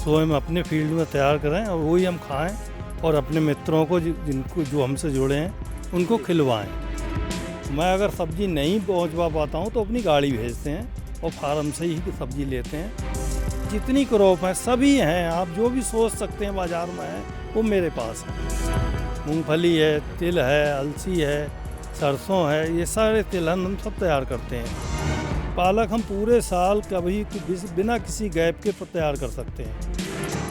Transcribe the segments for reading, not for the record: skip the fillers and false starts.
स्वयं अपने फील्ड में तैयार करें और वही हम खाएं और अपने मित्रों को जिनको जो हमसे जुड़े हैं उनको खिलवाएं। मैं अगर सब्ज़ी नहीं पहुंचवा पाता हूं तो अपनी गाड़ी भेजते हैं और फार्म से ही सब्ज़ी लेते हैं। जितनी क्रॉप हैं सभी हैं, आप जो भी सोच सकते हैं बाज़ार में है वो मेरे पास है। मूंगफली है, तिल है, अलसी है, सरसों है, ये सारे तिलहन हम सब तैयार करते हैं। पालक हम पूरे साल कभी बिना किसी गैप के तैयार कर सकते हैं।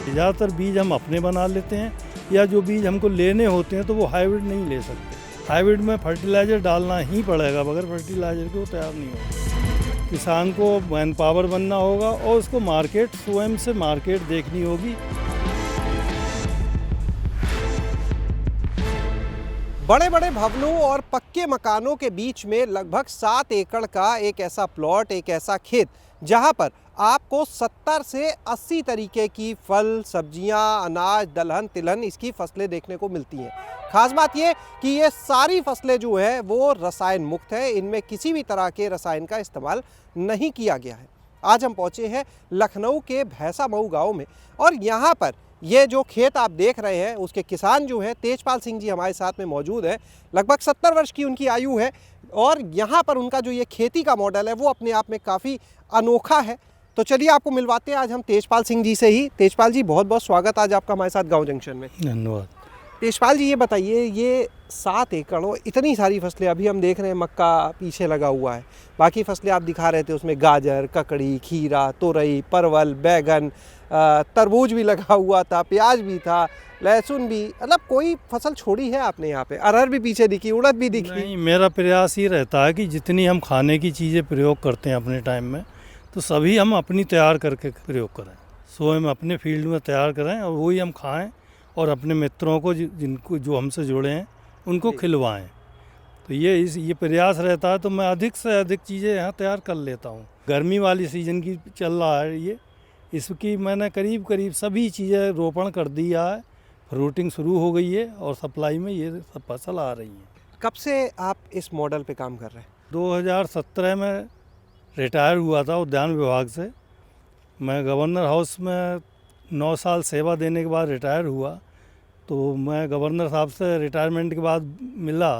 ज़्यादातर बीज हम अपने बना लेते हैं या जो बीज हमको लेने होते हैं तो वो हाइब्रिड नहीं ले सकते। हाइब्रिड में फर्टिलाइज़र डालना ही पड़ेगा, बगैर फर्टिलाइज़र के वो तैयार नहीं होगा। किसान को मैन पावर बनना होगा और उसको मार्केट स्वयं से मार्केट देखनी होगी। बड़े बड़े भवनों और पक्के मकानों के बीच में लगभग 7 एकड़ का एक ऐसा प्लॉट, एक ऐसा खेत जहां पर आपको 70 से 80 तरीके की फल, सब्जियां, अनाज, दलहन, तिलहन इसकी फसलें देखने को मिलती हैं। खास बात ये कि ये सारी फसलें जो है वो रसायन मुक्त है, इनमें किसी भी तरह के रसायन का इस्तेमाल नहीं किया गया है। आज हम पहुंचे हैं लखनऊ के भैंसा मऊ गाँव में और यहाँ पर ये जो खेत आप देख रहे हैं उसके किसान जो हैं तेजपाल सिंह जी हमारे साथ में मौजूद है। लगभग 70 वर्ष की उनकी आयु है और यहाँ पर उनका जो ये खेती का मॉडल है वो अपने आप में काफ़ी अनोखा है। तो चलिए आपको मिलवाते हैं आज हम तेजपाल सिंह जी से ही। तेजपाल जी बहुत बहुत स्वागत आज आपका हमारे साथ गाँव जंक्शन में। धन्यवाद। तेजपाल जी ये बताइए, ये 7 एकड़ और इतनी सारी फसलें, अभी हम देख रहे हैं मक्का पीछे लगा हुआ है, बाकी फसलें आप दिखा रहे थे उसमें गाजर, ककड़ी, खीरा, तोरई, परवल, बैगन, तरबूज भी लगा हुआ था, प्याज भी था, लहसुन भी, मतलब कोई फसल छोड़ी है आपने यहाँ पे? अरहर भी पीछे दिखी, उड़द भी दिखी। नहीं, मेरा प्रयास ये रहता है कि जितनी हम खाने की चीज़ें प्रयोग करते हैं अपने टाइम में तो सभी हम अपनी तैयार करके प्रयोग करें, स्वयं अपने फील्ड में तैयार करें और वही हम खाएं और अपने मित्रों को जिनको जो हमसे जुड़े हैं उनको खिलवाएं। तो ये प्रयास रहता है। तो मैं अधिक से अधिक चीज़ें यहाँ तैयार कर लेता हूँ। गर्मी वाली सीज़न की चल रहा है ये, इसकी मैंने करीब करीब सभी चीज़ें रोपण कर दिया है, फ्रूटिंग शुरू हो गई है और सप्लाई में ये सब फसल आ रही है। कब से आप इस मॉडल पे काम कर रहे हैं? 2017 में रिटायर हुआ था उद्यान विभाग से। मैं गवर्नर हाउस में 9 साल सेवा देने के बाद रिटायर हुआ। तो मैं गवर्नर साहब से रिटायरमेंट के बाद मिला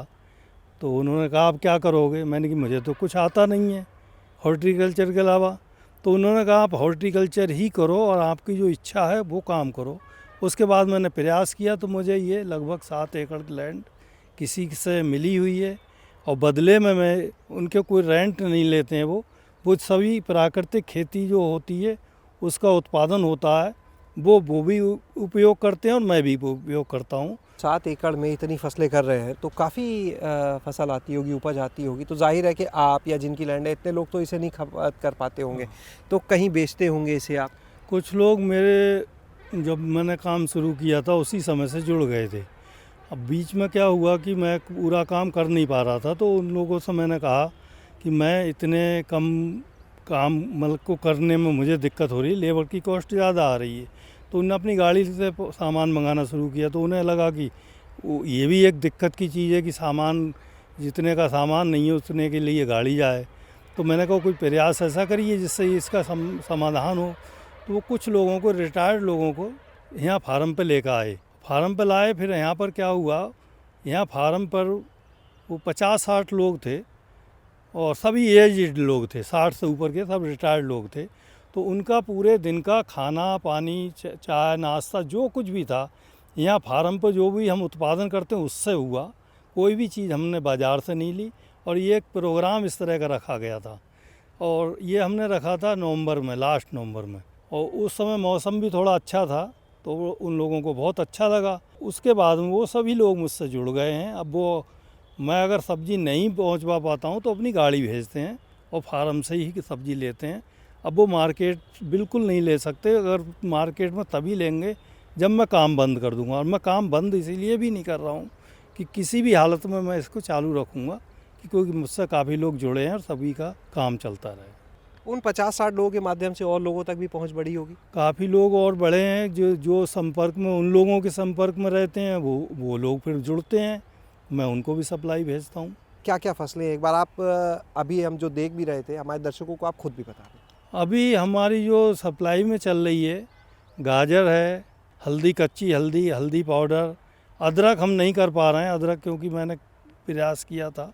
तो उन्होंने कहा आप क्या करोगे? मैंने कि मुझे तो कुछ आता नहीं है हॉर्टिकल्चर के अलावा। तो उन्होंने कहा आप हॉर्टिकल्चर ही करो और आपकी जो इच्छा है वो काम करो। उसके बाद मैंने प्रयास किया तो मुझे ये लगभग 7 एकड़ लैंड किसी से मिली हुई है और बदले में मैं उनके कोई रेंट नहीं लेते हैं। वो सभी प्राकृतिक खेती जो होती है उसका उत्पादन होता है, वो भी उपयोग करते हैं और मैं भी उपयोग करता हूँ। 7 एकड़ में इतनी फसलें कर रहे हैं तो काफ़ी फसल आती होगी, उपज आती होगी, तो जाहिर है कि आप या जिनकी लैंड है इतने लोग तो इसे नहीं खपत कर पाते होंगे, तो कहीं बेचते होंगे इसे आप? कुछ लोग मेरे जब मैंने काम शुरू किया था उसी समय से जुड़ गए थे। अब बीच में क्या हुआ कि मैं पूरा काम कर नहीं पा रहा था, तो उन लोगों से मैंने कहा कि मैं इतने कम काम मतलब को करने में मुझे दिक्कत हो रही है, लेबर की कॉस्ट ज़्यादा आ रही है। तो उन्होंने अपनी गाड़ी से सामान मंगाना शुरू किया। तो उन्हें लगा कि ये भी एक दिक्कत की चीज़ है कि सामान जितने का सामान नहीं है उतने के लिए गाड़ी जाए। तो मैंने कहा कोई प्रयास ऐसा करिए जिससे इसका समाधान हो। तो वो कुछ लोगों को, रिटायर्ड लोगों को यहाँ फार्म पे लेकर आए। फार्म पे लाए, फिर यहाँ पर क्या हुआ, यहाँ फार्म पर वो 50-60 लोग थे और सभी एजड लोग थे, 60 से ऊपर के सब रिटायर्ड लोग थे। तो उनका पूरे दिन का खाना पानी, चाय नाश्ता जो कुछ भी था यहाँ फार्म पर जो भी हम उत्पादन करते हैं उससे हुआ। कोई भी चीज़ हमने बाज़ार से नहीं ली। और ये एक प्रोग्राम इस तरह का रखा गया था और ये हमने रखा था नवंबर में, लास्ट नवंबर में, और उस समय मौसम भी थोड़ा अच्छा था तो उन लोगों को बहुत अच्छा लगा। उसके बाद में वो सभी लोग मुझसे जुड़ गए हैं। अब वो मैं अगर सब्ज़ी नहीं पहुंचवा पाता हूं तो अपनी गाड़ी भेजते हैं और फार्म से ही सब्ज़ी लेते हैं। अब वो मार्केट बिल्कुल नहीं ले सकते, अगर मार्केट में तभी लेंगे जब मैं काम बंद कर दूंगा। और मैं काम बंद इसीलिए भी नहीं कर रहा हूँ कि किसी भी हालत में मैं इसको चालू रखूँगा, क्योंकि मुझसे काफ़ी लोग जुड़े हैं और सभी का काम चलता रहे। उन 50-60 लोगों के माध्यम से और लोगों तक भी पहुंच बढ़ी होगी? काफ़ी लोग और बड़े हैं जो संपर्क में, उन लोगों के संपर्क में रहते हैं, वो लोग फिर जुड़ते हैं, मैं उनको भी सप्लाई भेजता हूँ। क्या क्या फसलें, एक बार आप अभी हम जो देख भी रहे थे, हमारे दर्शकों को आप खुद भी बता दें। अभी हमारी जो सप्लाई में चल रही है गाजर है, हल्दी, कच्ची हल्दी, हल्दी पाउडर। अदरक हम नहीं कर पा रहे हैं, अदरक क्योंकि मैंने प्रयास किया था।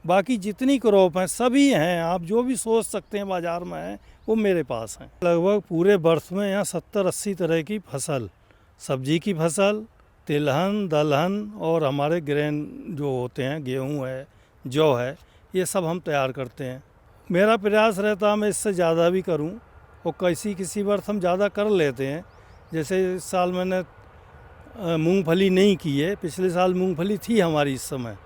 बाकी जितनी क्रॉप हैं सभी हैं, आप जो भी सोच सकते हैं बाज़ार में हैं वो मेरे पास हैं। लगभग पूरे वर्ष में यहाँ 70-80 तरह की फसल, सब्जी की फसल, तिलहन, दलहन और हमारे ग्रेन जो होते हैं, गेहूँ है, जौ है, ये सब हम तैयार करते हैं। मेरा प्रयास रहता है मैं इससे ज़्यादा भी करूं, और किसी वर्ष हम ज़्यादा कर लेते हैं। जैसे इस साल मैंने मूंगफली नहीं की है, पिछले साल मूंगफली थी हमारी। इस समय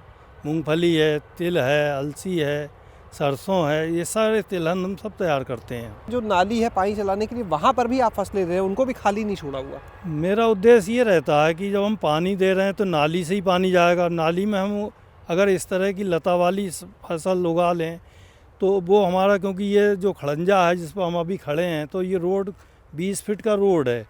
मूंगफली है, तिल है, अलसी है, सरसों है, ये सारे तिलहन हम सब तैयार करते हैं। जो नाली है पानी चलाने के लिए, वहाँ पर भी आप फसलें दे रहे हैं, उनको भी खाली नहीं छोड़ा हुआ? मेरा उद्देश्य ये रहता है कि जब हम पानी दे रहे हैं तो नाली से ही पानी जाएगा। नाली में हम अगर इस तरह की लता वाली फसल उगा लें तो वो हमारा, क्योंकि ये जो खड़ंजा है जिस पर हम अभी खड़े हैं, तो ये रोड 20 फीट का रोड है।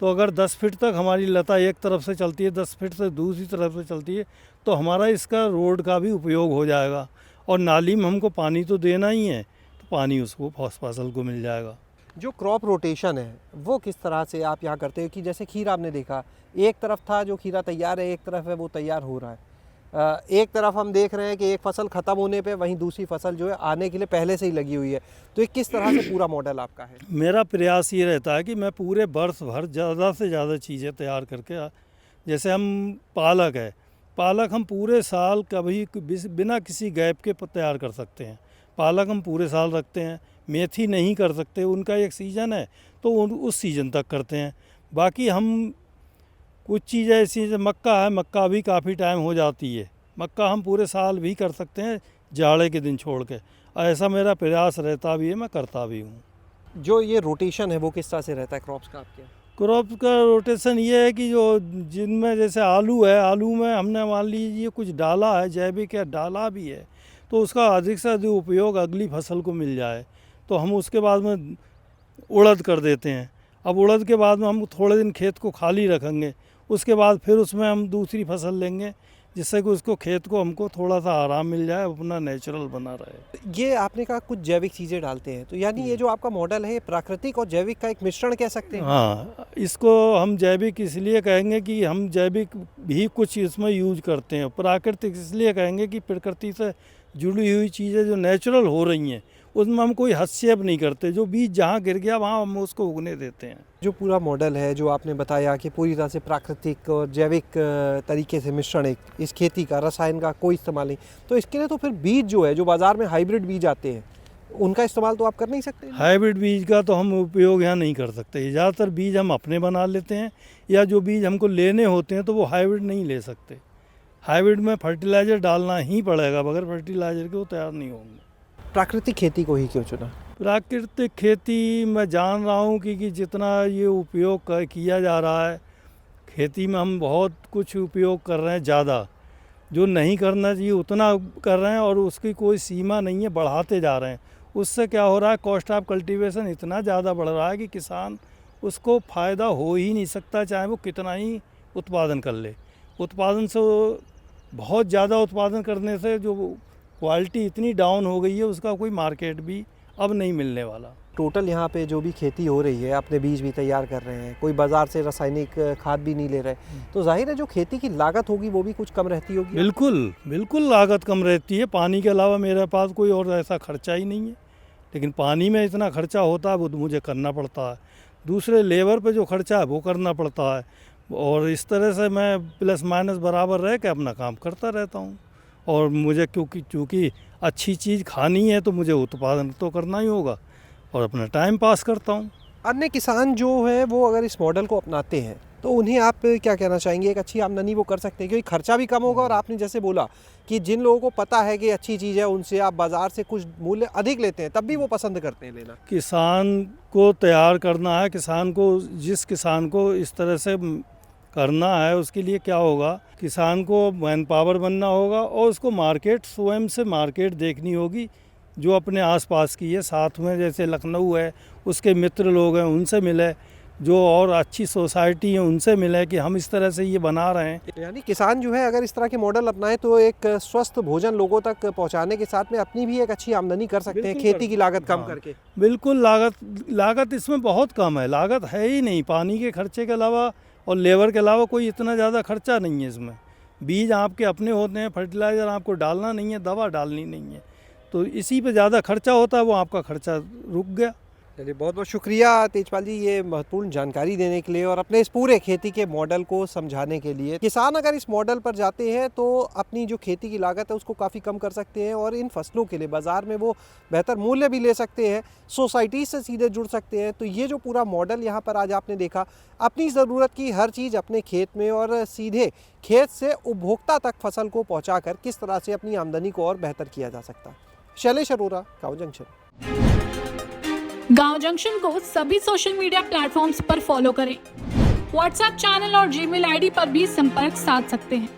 तो अगर 10 फीट तक हमारी लता एक तरफ से चलती है, 10 फीट से दूसरी तरफ से चलती है, तो हमारा इसका रोड का भी उपयोग हो जाएगा। और नाली में हमको पानी तो देना ही है, तो पानी उसको फसल को मिल जाएगा। जो क्रॉप रोटेशन है वो किस तरह से आप यहाँ करते हो कि जैसे खीरा आपने देखा, एक तरफ था जो खीरा तैयार है, एक तरफ है वो तैयार हो रहा है, एक तरफ हम देख रहे हैं कि एक फसल ख़त्म होने पे वहीं दूसरी फसल जो है आने के लिए पहले से ही लगी हुई है। तो ये किस तरह से पूरा मॉडल आपका है? मेरा प्रयास ये रहता है कि मैं पूरे वर्ष भर ज़्यादा से ज़्यादा चीज़ें तैयार करके, जैसे हम पालक हम पूरे साल कभी बिना किसी गैप के तैयार कर सकते हैं। पालक हम पूरे साल रखते हैं। मेथी नहीं कर सकते, उनका एक सीज़न है तो उस सीज़न तक करते हैं। बाकी हम कुछ चीज़ें ऐसी जैसे मक्का है, मक्का भी काफ़ी टाइम हो जाती है, मक्का हम पूरे साल भी कर सकते हैं जाड़े के दिन छोड़ के। ऐसा मेरा प्रयास रहता भी है, मैं करता भी हूँ। जो ये रोटेशन है वो किस तरह से रहता है क्रॉप्स का आपके? क्रॉप का रोटेशन ये है कि जो जिनमें जैसे आलू है, आलू में हमने मान लीजिए कुछ डाला है, जैविक है, डाला भी है, तो उसका अधिक से अधिक उपयोग अगली फसल को मिल जाए, तो हम उसके बाद में उड़द कर देते हैं। अब उड़द के बाद में हम थोड़े दिन खेत को खाली रखेंगे, उसके बाद फिर उसमें हम दूसरी फसल लेंगे, जिससे कि उसको खेत को हमको थोड़ा सा आराम मिल जाए, अपना नेचुरल बना रहे। ये आपने कहा कुछ जैविक चीज़ें डालते हैं, तो यानी ये जो आपका मॉडल है प्राकृतिक और जैविक का एक मिश्रण कह सकते हैं? हाँ, इसको हम जैविक इसलिए कहेंगे कि हम जैविक भी कुछ इसमें यूज करते हैं। प्राकृतिक इसलिए कहेंगे कि प्रकृति से जुड़ी हुई चीज़ें जो नेचुरल हो रही हैं उसमें हम कोई हस्तक्षेप नहीं करते। जो बीज जहाँ गिर गया वहाँ हम उसको उगने देते हैं। जो पूरा मॉडल है जो आपने बताया कि पूरी तरह से प्राकृतिक और जैविक तरीके से मिश्रण है, इस खेती का रसायन का कोई इस्तेमाल नहीं, तो इसके लिए तो फिर बीज जो है, जो बाज़ार में हाइब्रिड बीज आते हैं, उनका इस्तेमाल तो आप कर नहीं सकते? हाइब्रिड बीज का तो हम उपयोग यहाँ नहीं कर सकते। ज़्यादातर बीज हम अपने बना लेते हैं, या जो बीज हमको लेने होते हैं तो वो हाइब्रिड नहीं ले सकते। हाइब्रिड में फर्टिलाइज़र डालना ही पड़ेगा, बगैर फर्टिलाइज़र के वो तैयार नहीं होंगे। प्राकृतिक खेती को ही क्यों चुना? प्राकृतिक खेती मैं जान रहा हूँ कि जितना ये उपयोग किया जा रहा है खेती में, हम बहुत कुछ उपयोग कर रहे हैं, ज़्यादा जो नहीं करना चाहिए उतना कर रहे हैं, और उसकी कोई सीमा नहीं है, बढ़ाते जा रहे हैं। उससे क्या हो रहा है, कॉस्ट ऑफ कल्टीवेशन इतना ज़्यादा बढ़ रहा है कि किसान उसको फ़ायदा हो ही नहीं सकता, चाहे वो कितना ही उत्पादन कर ले। उत्पादन से बहुत ज़्यादा उत्पादन करने से जो क्वालिटी इतनी डाउन हो गई है, उसका कोई मार्केट भी अब नहीं मिलने वाला। टोटल यहाँ पे जो भी खेती हो रही है, अपने बीज भी तैयार कर रहे हैं, कोई बाज़ार से रासायनिक खाद भी नहीं ले रहे, तो जाहिर है जो खेती की लागत होगी वो भी कुछ कम रहती होगी। बिल्कुल बिल्कुल लागत कम रहती है। पानी के अलावा मेरे पास कोई और ऐसा खर्चा ही नहीं है, लेकिन पानी में इतना खर्चा होता है वो मुझे करना पड़ता है। दूसरे लेबर पे जो खर्चा है वो करना पड़ता है, और इस तरह से मैं प्लस माइनस बराबर रह के अपना काम करता रहता हूँ। और मुझे चूँकि अच्छी चीज़ खानी है तो मुझे उत्पादन तो करना ही होगा, और अपना टाइम पास करता हूँ। अन्य किसान जो है वो अगर इस मॉडल को अपनाते हैं तो उन्हें आप क्या कहना चाहेंगे? एक अच्छी आमदनी वो कर सकते हैं क्योंकि खर्चा भी कम होगा, और आपने जैसे बोला कि जिन लोगों को पता है कि अच्छी चीज़ है, उनसे आप बाज़ार से कुछ मूल्य अधिक लेते हैं, तब भी वो पसंद करते हैं लेना। किसान को तैयार करना है, किसान को, जिस किसान को इस तरह से करना है उसके लिए क्या होगा, किसान को मैन पावर बनना होगा, और उसको मार्केट, स्वयं से मार्केट देखनी होगी जो अपने आसपास की है। साथ में जैसे लखनऊ है, उसके मित्र लोग हैं, उनसे मिले, जो और अच्छी सोसाइटी है उनसे मिले कि हम इस तरह से ये बना रहे हैं। यानी किसान जो है अगर इस तरह के मॉडल अपनाए तो एक स्वस्थ भोजन लोगों तक पहुंचाने के साथ में अपनी भी एक अच्छी आमदनी कर सकते हैं, बिल्कुल खेती की लागत कम हाँ, करके। बिल्कुल लागत इसमें बहुत कम है, लागत है ही नहीं। पानी के खर्चे के अलावा और लेबर के अलावा कोई इतना ज़्यादा खर्चा नहीं है इसमें। बीज आपके अपने होते हैं, फर्टिलाइज़र आपको डालना नहीं है, दवा डालनी नहीं है, तो इसी पे ज़्यादा खर्चा होता है, वो आपका खर्चा रुक गया। चलिए बहुत बहुत शुक्रिया तेजपाल जी ये महत्वपूर्ण जानकारी देने के लिए और अपने इस पूरे खेती के मॉडल को समझाने के लिए। किसान अगर इस मॉडल पर जाते हैं तो अपनी जो खेती की लागत है उसको काफ़ी कम कर सकते हैं और इन फसलों के लिए बाज़ार में वो बेहतर मूल्य भी ले सकते हैं, सोसाइटी से सीधे जुड़ सकते हैं। तो ये जो पूरा मॉडल यहाँ पर आज आपने देखा, अपनी ज़रूरत की हर चीज़ अपने खेत में और सीधे खेत से उपभोक्ता तक फसल को पहुँचा कर किस तरह से अपनी आमदनी को और बेहतर किया जा सकता है। शैलेश अरोरा, गाँव जंक्शन। गांव जंक्शन को सभी सोशल मीडिया प्लेटफॉर्म्स पर फॉलो करें। व्हाट्सएप चैनल और जीमेल आईडी पर भी संपर्क साध सकते हैं।